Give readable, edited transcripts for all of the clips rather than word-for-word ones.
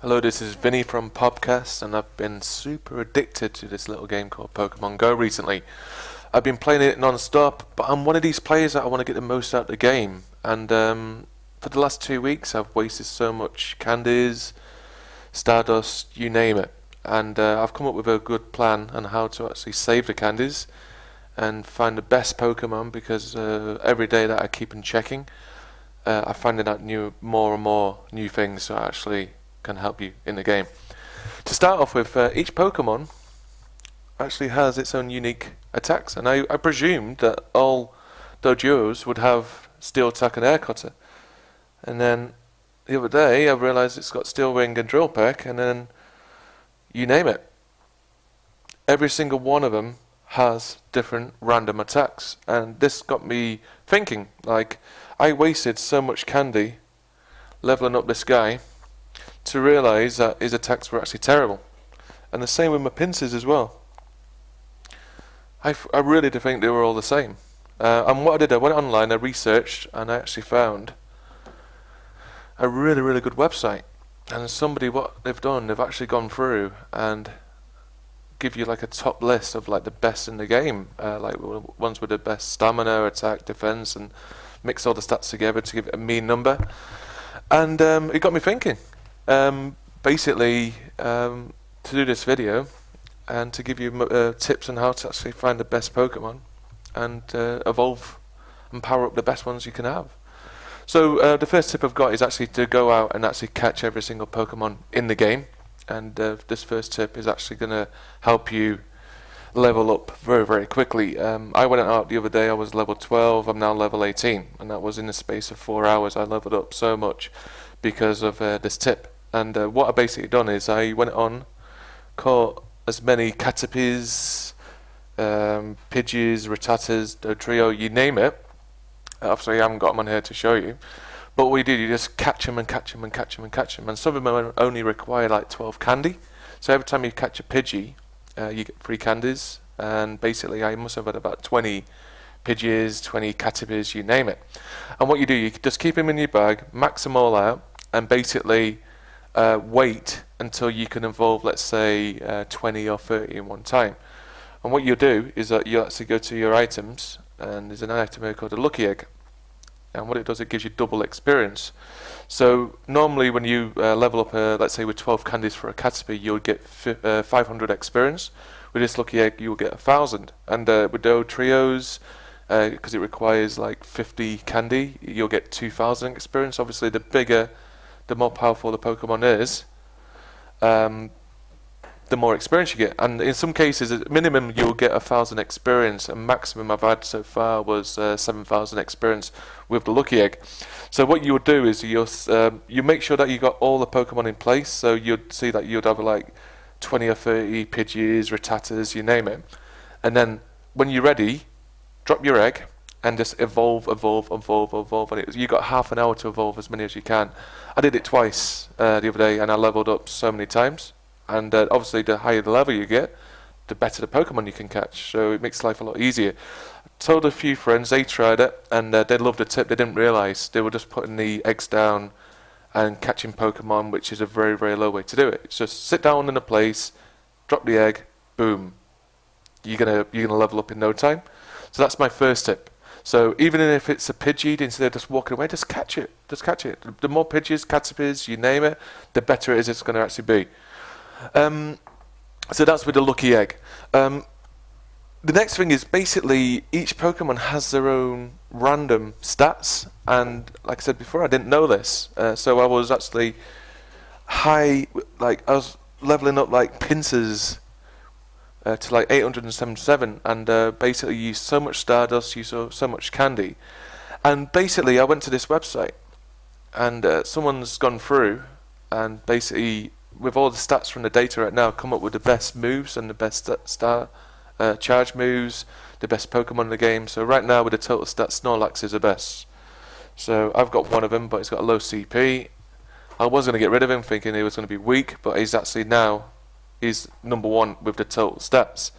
Hello, this is Vinny from Podcast, and I've been super addicted to this little game called Pokemon Go recently. I've been playing it non-stop, but I'm one of these players that I want to get the most out of the game. And for the last 2 weeks, I've wasted so much candies, stardust, you name it. And I've come up with a good plan on how to actually save the candies and find the best Pokemon because every day that I keep on checking, I'm finding out more and more new things that actually can help you in the game. To start off with, each Pokemon actually has its own unique attacks, and I presumed that all Dojos would have Steel Attack and Air Cutter. And then the other day I realised it's got Steel Wing and Drill Peck, and then you name it. Every single one of them has different random attacks, and this got me thinking, like, I wasted so much candy leveling up this guy to realise that his attacks were actually terrible. And the same with my pincers as well. I really did think they were all the same. And what I did, I went online, I researched, and I actually found a really, really good website. And somebody, what they've done, they've actually gone through and give you like a top list of like the best in the game, like ones with the best stamina, attack, defense, and mix all the stats together to give it a mean number. And it got me thinking. Basically, to do this video and to give you tips on how to actually find the best Pokemon and evolve and power up the best ones you can have. So the first tip I've got is actually to go out and actually catch every single Pokemon in the game. And this first tip is actually going to help you level up very, very quickly. I went out the other day, I was level 12, I'm now level 18. And that was in the space of 4 hours. I leveled up so much because of this tip. And what I basically done is I went on, caught as many Caterpies, Pidgeys, Rattatas, Dodrio, you name it. Obviously I haven't got them on here to show you. But what you do, you just catch them and catch them and catch them and catch them. And some of them only require like 12 candy. So every time you catch a Pidgey, you get 3 candies. And basically I must have had about 20 Pidgeys, 20 Caterpies, you name it. And what you do, you just keep them in your bag, max them all out, and basically wait until you can evolve, let's say, 20 or 30 in one time. And what you'll do is that you'll actually go to your items, and there's an item here called a Lucky Egg. And what it does, it gives you double experience. So normally when you level up, let's say with 12 candies for a Caterpie, you'll get 500 experience. With this Lucky Egg, you'll get 1,000. And with those trios, because it requires like 50 candy, you'll get 2,000 experience. Obviously, the bigger, the more powerful the Pokemon is, the more experience you get. And in some cases, at minimum, you'll get 1,000 experience, and maximum I've had so far was 7,000 experience with the Lucky Egg. So what you would do is you make sure that you got all the Pokemon in place. So you'd see that you'd have like 20 or 30 Pidgeys, Rattatas, you name it. And then when you're ready, drop your egg and just evolve. And you got half an hour to evolve as many as you can. I did it twice the other day, and I leveled up so many times. And obviously, the higher the level you get, the better the Pokemon you can catch. So it makes life a lot easier. I told a few friends, they tried it, and they loved the tip. They didn't realise they were just putting the eggs down and catching Pokemon, which is a very, very low way to do it. It's just sit down in a place, drop the egg, boom. You're gonna level up in no time. So that's my first tip. So even if it's a Pidgey, instead of just walking away, just catch it. Just catch it. The more Pidgeys, Caterpies, you name it, the better it is it's going to actually be. So that's with the Lucky Egg. The next thing is basically each Pokemon has their own random stats, and like I said before, I didn't know this. So I was actually I was leveling up like pincers to like 877, and basically used so much stardust, used so much candy. And basically I went to this website, and someone's gone through and basically with all the stats from the data right now come up with the best moves and the best charge moves, the best Pokemon in the game. So right now with the total stats, Snorlax is the best. So I've got one of them, but he's got a low CP. I was going to get rid of him thinking he was going to be weak, but he's actually now is number 1 with the total stats.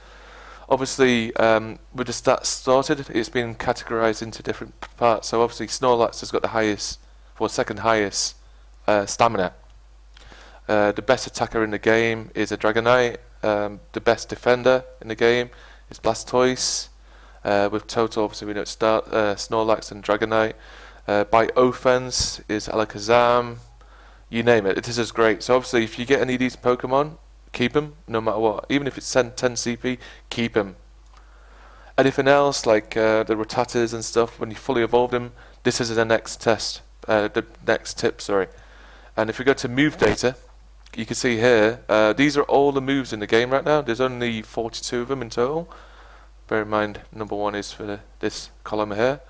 Obviously, with the stats sorted, it's been categorized into different parts. So obviously, Snorlax has got the highest, or second highest, stamina. The best attacker in the game is a Dragonite. The best defender in the game is Blastoise. With total, obviously, we know it's Snorlax and Dragonite. By offense is Alakazam. You name it. This is great. So obviously, if you get any of these Pokemon, keep them no matter what. Even if it's 10 CP, keep them. Anything else like the Rattatas and stuff, when you fully evolve them, this is the next test. The next tip, sorry. And if we go to move data, you can see here, these are all the moves in the game right now. There's only 42 of them in total. Bear in mind, number 1 is for this column here.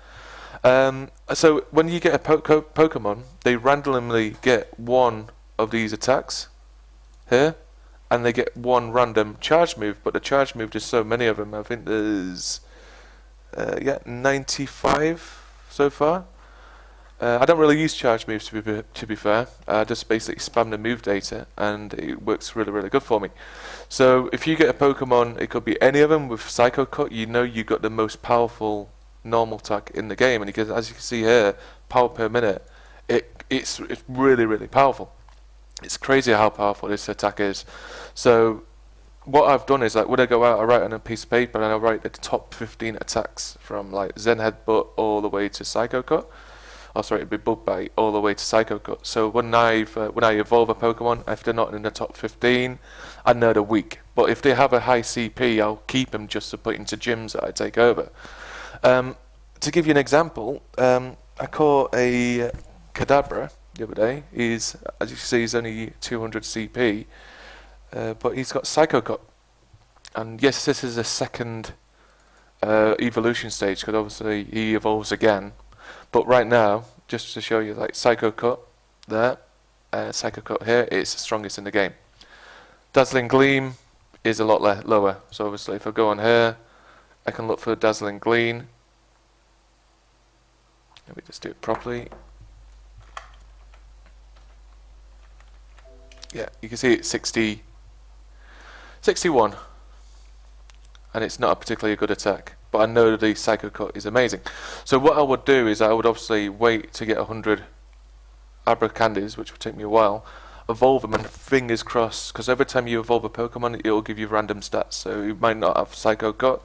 So when you get a Pokemon, they randomly get one of these attacks here, and they get one random charge move. But the charge move, there's so many of them. I think there's 95 so far. I don't really use charge moves to be fair. I just basically spam the move data, and it works really, really good for me. So if you get a Pokemon, it could be any of them with Psycho Cut, you know you got the most powerful normal attack in the game, and as you can see here, power per minute, it's really, really powerful. It's crazy how powerful this attack is. So what I've done is, like, when I go out, I write on a piece of paper and I write the top 15 attacks from like Zen Headbutt all the way to Psycho Cut. Oh, sorry, it'd be Bug Bite all the way to Psycho Cut. So when I evolve a Pokemon, if they're not in the top 15, I know they're weak. But if they have a high CP, I'll keep them just to put into gyms that I take over. To give you an example, I caught a Kadabra the other day. As you can see, he's only 200 CP, but he's got Psycho Cut. And yes, this is a second evolution stage, because obviously he evolves again. But right now, just to show you, like Psycho Cut there, Psycho Cut here, it's the strongest in the game. Dazzling Gleam is a lot lower. So obviously, if I go on here, I can look for Dazzling Gleam. Let me just do it properly. Yeah, you can see it's 61, and it's not a particularly good attack. But I know the Psycho Cut is amazing. So what I would do is I would obviously wait to get 100 Abra Candies, which would take me a while, evolve them, and fingers crossed, because every time you evolve a Pokemon, it will give you random stats. So you might not have Psycho Cut,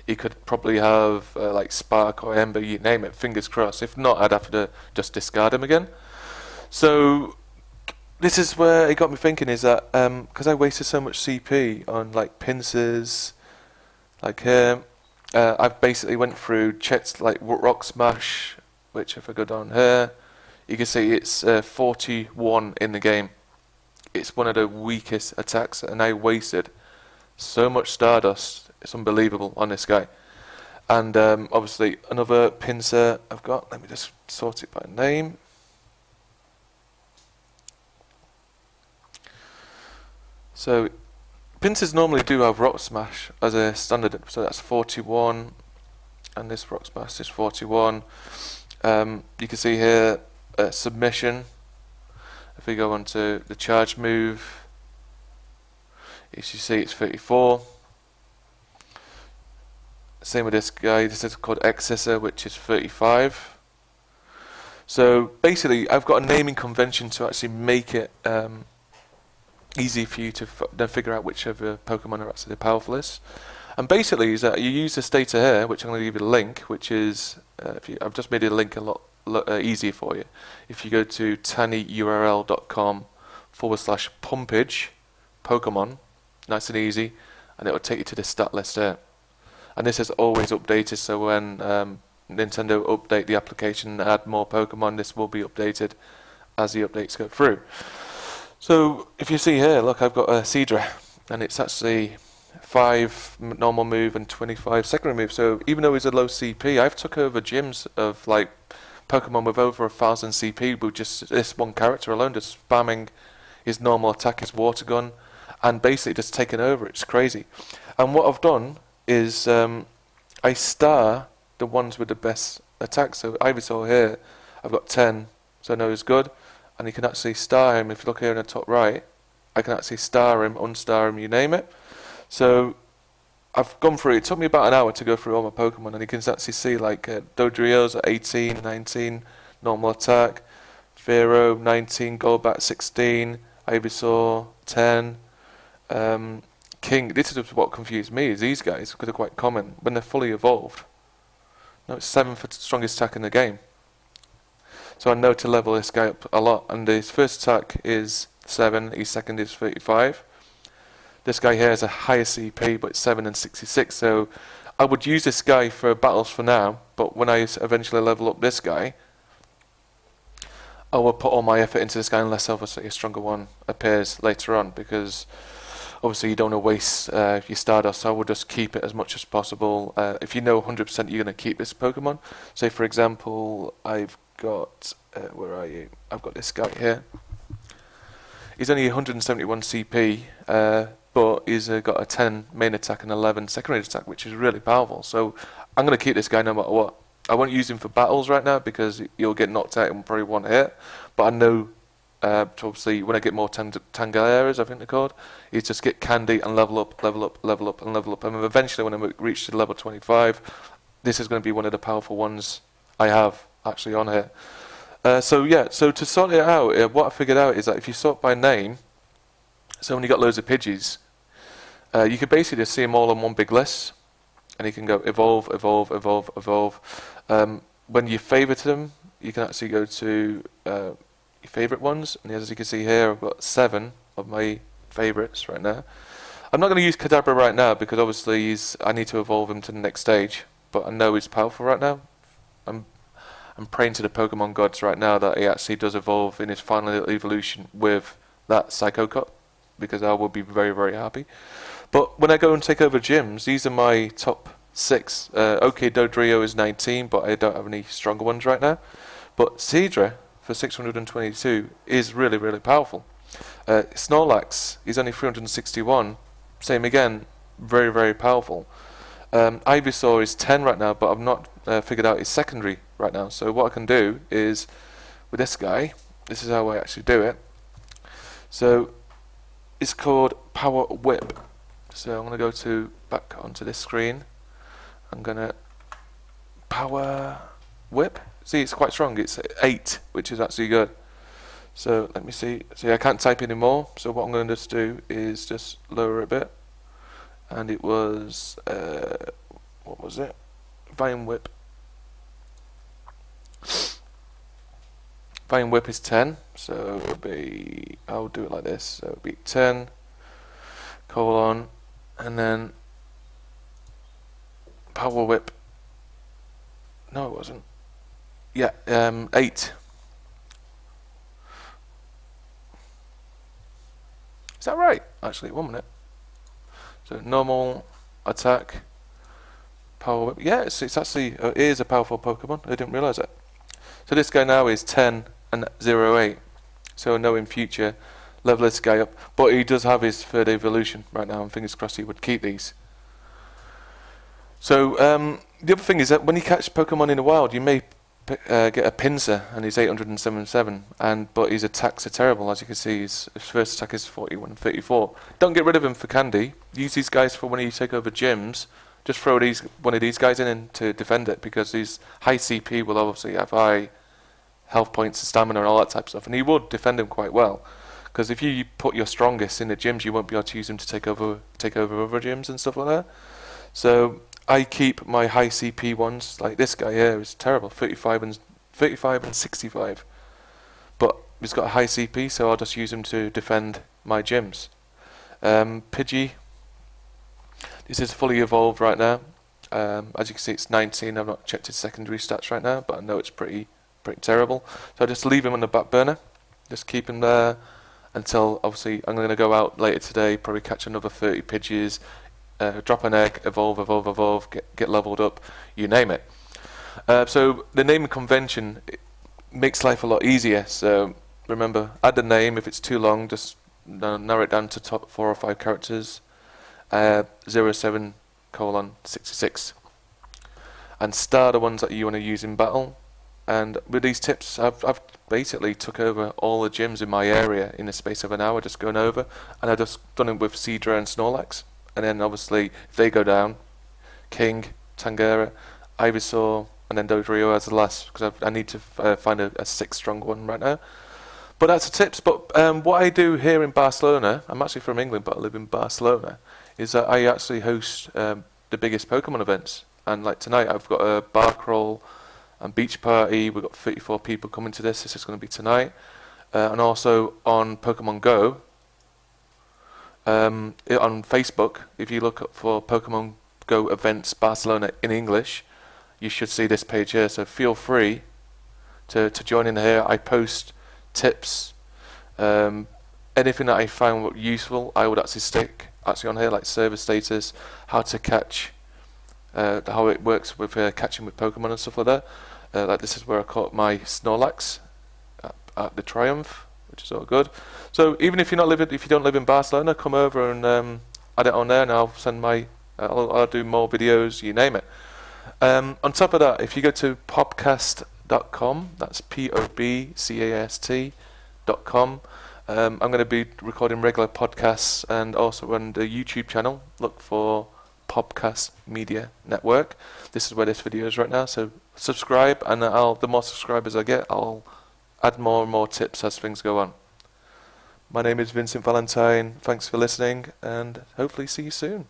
you could probably have like Spark or Ember, you name it, fingers crossed. If not, I'd have to just discard them again. So this is where it got me thinking, is that because I wasted so much CP on like pincers, like here, I've basically went through, checked like Rock Smash, which if I go down here, you can see it's 41 in the game. It's one of the weakest attacks, and I wasted so much Stardust. It's unbelievable on this guy. And obviously another pincer I've got, let me just sort it by name. So pincers normally do have Rock Smash as a standard, so that's 41, and this Rock Smash is 41. You can see here Submission. If we go on to the charge move, as you see, it's 34. Same with this guy, this is called X-Scissor, which is 35. So basically, I've got a naming convention to actually make it easy for you to then figure out which of the Pokemon are actually the powerfulest. And basically, is that you use this data here, which I'm going to give you a link, which is, I've just made a link a lot easier for you. If you go to tinyurl.com/pumpage Pokemon, nice and easy, and it will take you to the stat list there. And this is always updated, so when Nintendo update the application and add more Pokemon, this will be updated as the updates go through. So if you see here, look, I've got a Seadra, and it's actually 5 normal move and 25 secondary move. So even though he's a low CP, I've took over gyms of like Pokemon with over 1,000 CP with just this one character alone, just spamming his normal attack, his water gun, and basically just taking over. It's crazy. And what I've done is I star the ones with the best attack. So Ivysaur here, I've got 10, so I know he's good. And you can actually star him. If you look here in the top right, I can actually star him, unstar him, you name it. So I've gone through, it took me about an hour to go through all my Pokemon, and you can actually see like Dodrio's at 18, 19, normal attack, Vero 19, Golbat 16. Ivysaur, 10. King, this is what confused me, is these guys, because they're quite common, when they're fully evolved. No, it's 7th strongest attack in the game. So I know to level this guy up a lot, and his first attack is 7, his second is 35. This guy here has a higher CP, but it's 7 and 66, so I would use this guy for battles for now, but when I eventually level up this guy, I will put all my effort into this guy unless obviously a stronger one appears later on, because obviously you don't want to waste your stardust, so I will just keep it as much as possible. If you know 100% you're going to keep this Pokemon, say for example, I've got, where are you? I've got this guy here. He's only 171 CP, but he's got a 10 main attack and 11 secondary attack, which is really powerful. So I'm going to keep this guy no matter what. I won't use him for battles right now because you'll get knocked out in probably one hit. But I know, obviously, when I get more Tangeleras, I think they're called, is just get candy and level up, level up, level up, and level up. And eventually, when I reach to level 25, this is going to be one of the powerful ones I have actually on here. So to sort it out, what I figured out is that if you sort by name, so when you got loads of Pidgeys, you could basically just see them all on one big list, and you can go evolve, evolve, evolve, evolve. When you favourite them, you can actually go to your favourite ones, and as you can see here, I've got 7 of my favourites right now. I'm not going to use Kadabra right now because obviously I need to evolve him to the next stage, but I know he's powerful right now. I'm praying to the Pokemon gods right now that he actually does evolve in his final evolution with that Psycho Cup, because I will be very, very happy. But when I go and take over gyms, these are my top 6. Okay, Dodrio is 19, but I don't have any stronger ones right now. But Seadra for 622 is really, really powerful. Snorlax is only 361. Same again, very, very powerful. Ivysaur is 10 right now, but I've not figured out his secondary right now. So what I can do is, with this guy, this is how I actually do it. So it's called Power Whip. So I'm going to go back onto this screen. I'm going to Power Whip. See, it's quite strong. It's 8, which is actually good. So let me see. See, I can't type anymore. So what I'm going to just do is just lower it a bit. And it was, what was it? Vine Whip. Vine Whip is 10, so it'll be, I'll do it like this, so it'll be 10, colon, and then Power Whip. No, it wasn't. Yeah, 8. Is that right? Actually, 1 minute. So normal attack, Power Whip. Yeah, it's actually, it is a powerful Pokemon. I didn't realise that. So this guy now is 10 and 08. So I know in future, level this guy up. But he does have his 3rd evolution right now, and fingers crossed he would keep these. So the other thing is that when you catch Pokemon in the wild, you may get a Pinsir, and he's 877, but his attacks are terrible. As you can see, his first attack is 41 and 34. Don't get rid of him for candy. Use these guys for when you take over gyms. Just throw one of these guys in to defend it, because these high CP will obviously have high health points and stamina and all that type of stuff, and he would defend him quite well. Because if you put your strongest in the gyms, you won't be able to use them to take over other gyms and stuff like that. So I keep my high CP ones, like this guy here is terrible, 35 and 65, but he's got a high CP, so I'll just use him to defend my gyms. Pidgey, this is fully evolved right now. As you can see, it's 19. I've not checked his secondary stats right now, but I know it's pretty terrible. So I just leave him on the back burner, just keep him there until, obviously, I'm going to go out later today, probably catch another 30 Pidgeys, drop an egg, evolve, get leveled up, you name it. So the naming convention, it makes life a lot easier. So remember, add the name. If it's too long, just narrow it down to top 4 or 5 characters. 07:66, and star the ones that you want to use in battle. And with these tips, I've basically took over all the gyms in my area in the space of an hour, just going over, and I've just done it with Seadra and Snorlax. And then obviously, if they go down, King, Tangera, Ivysaur, and then Dodrio as the last, because I need to find a 6 strong one right now. But that's the tips. But what I do here in Barcelona, I'm actually from England, but I live in Barcelona, is that I actually host the biggest Pokemon events. And like tonight, I've got a bar crawl and beach party. We've got 34 people coming to this. This is going to be tonight. And also on Pokemon Go, on Facebook, if you look up for Pokemon Go events Barcelona in English, you should see this page here. So feel free to join in here. I post tips, anything that I found useful, I would actually stick on here, like server status, how to catch, how it works with catching with Pokemon and stuff like that. Like this is where I caught my Snorlax at the Triumph, which is all good. So even if you don't live in Barcelona, come over and add it on there, and I'll send I'll do more videos, you name it. On top of that, if you go to pobcast.com, that's POBCAST.com. I'm going to be recording regular podcasts and also on the YouTube channel. Look for Podcast Media Network. This is where this video is right now. So subscribe, and the more subscribers I get, I'll add more and more tips as things go on. My name is Vincent Valentine. Thanks for listening, and hopefully see you soon.